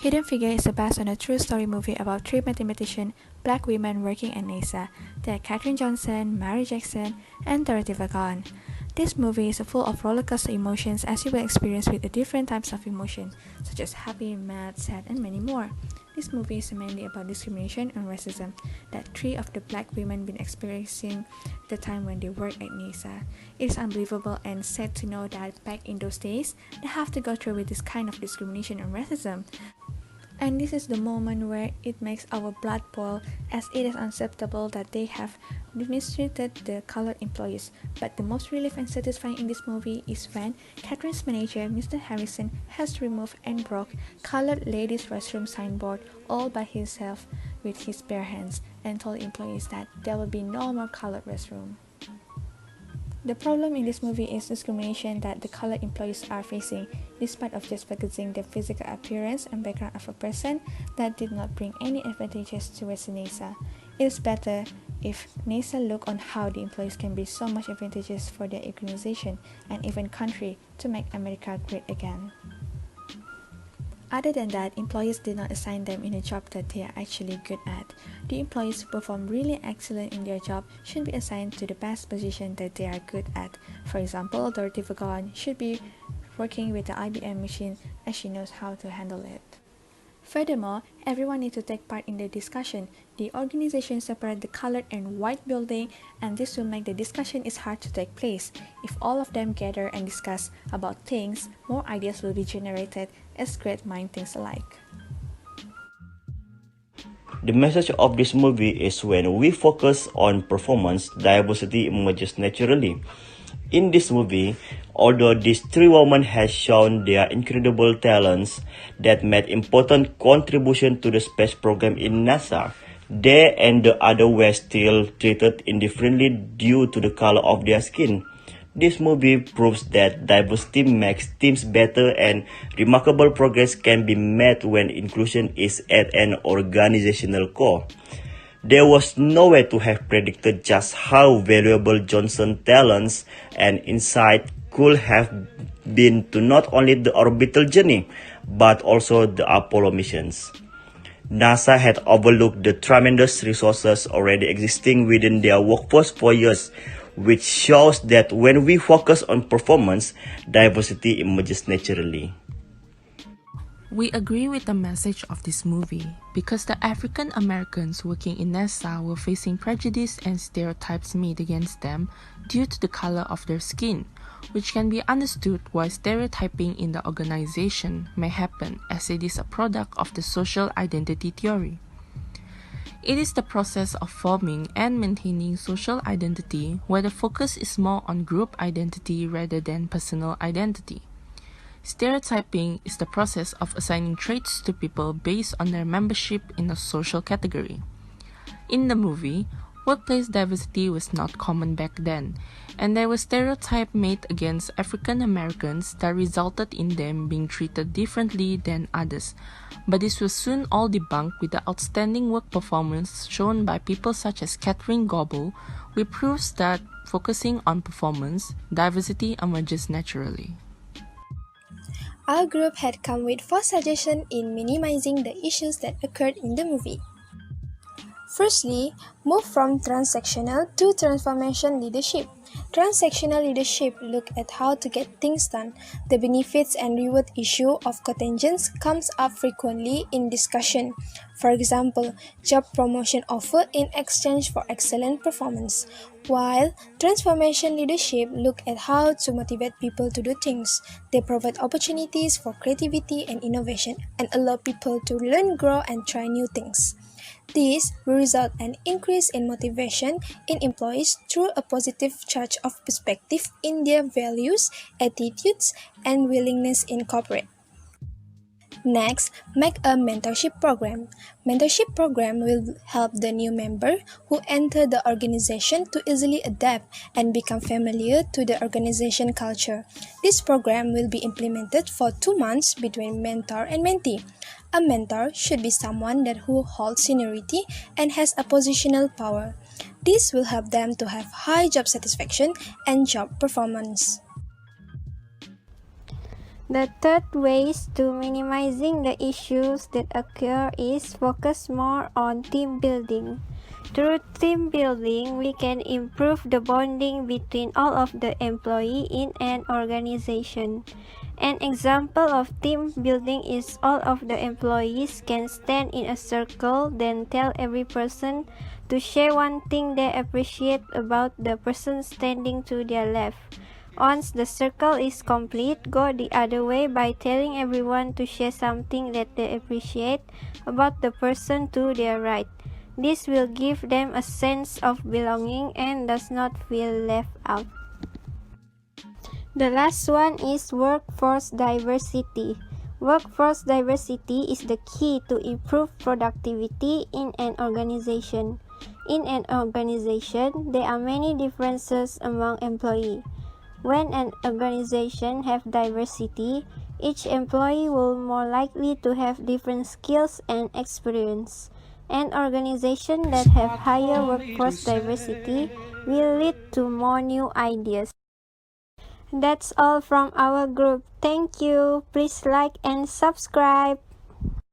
Hidden Figure is based on a true story movie about three mathematicians, black women working at NASA. They are Katherine Johnson, Mary Jackson, and Dorothy Vaughan. This movie is full of rollercoaster emotions as you will experience with the different types of emotion, such as happy, mad, sad, and many more. This movie is mainly about discrimination and racism that three of the black women been experiencing at the time when they worked at NASA. It is unbelievable and sad to know that back in those days, they have to go through with this kind of discrimination and racism. And this is the moment where it makes our blood boil, as it is unacceptable that they have mistreated the colored employees. But the most relief and satisfying in this movie is when Catherine's manager, Mr. Harrison, has removed and broke colored ladies' restroom signboard all by himself with his bare hands and told employees that there will be no more colored restroom. The problem in this movie is discrimination that the colored employees are facing, despite of just focusing the physical appearance and background of a person that did not bring any advantages towards NASA. It is better if NASA look on how the employees can be so much advantages for their organization and even country to make America great again. Other than that, employers did not assign them in a job that they are actually good at. The employees who perform really excellent in their job should be assigned to the best position that they are good at. For example, Dorothy Vaughan should be working with the IBM machine as she knows how to handle it. Furthermore, everyone needs to take part in the discussion. The organization separates the colored and white building, and this will make the discussion is hard to take place. If all of them gather and discuss about things, more ideas will be generated as great mind thinks alike. The message of this movie is when we focus on performance, diversity emerges naturally. In this movie, although these three women have shown their incredible talents that made important contribution to the space program in NASA, they and the others were still treated indifferently due to the color of their skin. This movie proves that diversity makes teams better and remarkable progress can be made when inclusion is at an organizational core. There was no way to have predicted just how valuable Johnson's talents and insight could have been to not only the orbital journey, but also the Apollo missions. NASA had overlooked the tremendous resources already existing within their workforce for years, which shows that when we focus on performance, diversity emerges naturally. We agree with the message of this movie because the African Americans working in NASA were facing prejudice and stereotypes made against them due to the color of their skin, which can be understood why stereotyping in the organization may happen as it is a product of the social identity theory. It is the process of forming and maintaining social identity where the focus is more on group identity rather than personal identity. Stereotyping is the process of assigning traits to people based on their membership in a social category. In the movie, workplace diversity was not common back then, and there were stereotypes made against African Americans that resulted in them being treated differently than others. But this was soon all debunked with the outstanding work performance shown by people such as Catherine Goebel, which proves that focusing on performance, diversity emerges naturally. Our group had come with 4 suggestions in minimizing the issues that occurred in the movie. Firstly, move from transactional to transformation leadership. Transactional leadership look at how to get things done. The benefits and reward issue of contingents comes up frequently in discussion. For example, job promotion offer in exchange for excellent performance. While transformation leadership look at how to motivate people to do things. They provide opportunities for creativity and innovation and allow people to learn, grow, and try new things. This will result in an increase in motivation in employees through a positive charge of perspective in their values, attitudes, and willingness in cooperate. Next, make a mentorship program. Mentorship program will help the new member who enter the organization to easily adapt and become familiar to the organization culture. This program will be implemented for 2 months between mentor and mentee. A mentor should be someone who holds seniority and has a positional power. This will help them to have high job satisfaction and job performance. The third ways to minimizing the issues that occur is focus more on team building. Through team building, we can improve the bonding between all of the employees in an organization. An example of team building is all of the employees can stand in a circle, then tell every person to share one thing they appreciate about the person standing to their left. Once the circle is complete, go the other way by telling everyone to share something that they appreciate about the person to their right. This will give them a sense of belonging and does not feel left out. The last one is workforce diversity. Workforce diversity is the key to improve productivity in an organization. In an organization, there are many differences among employees. When an organization has diversity, each employee will more likely to have different skills and experience. An organization that has higher workforce diversity will lead to more new ideas. That's all from our group. Thank you. Please like and subscribe.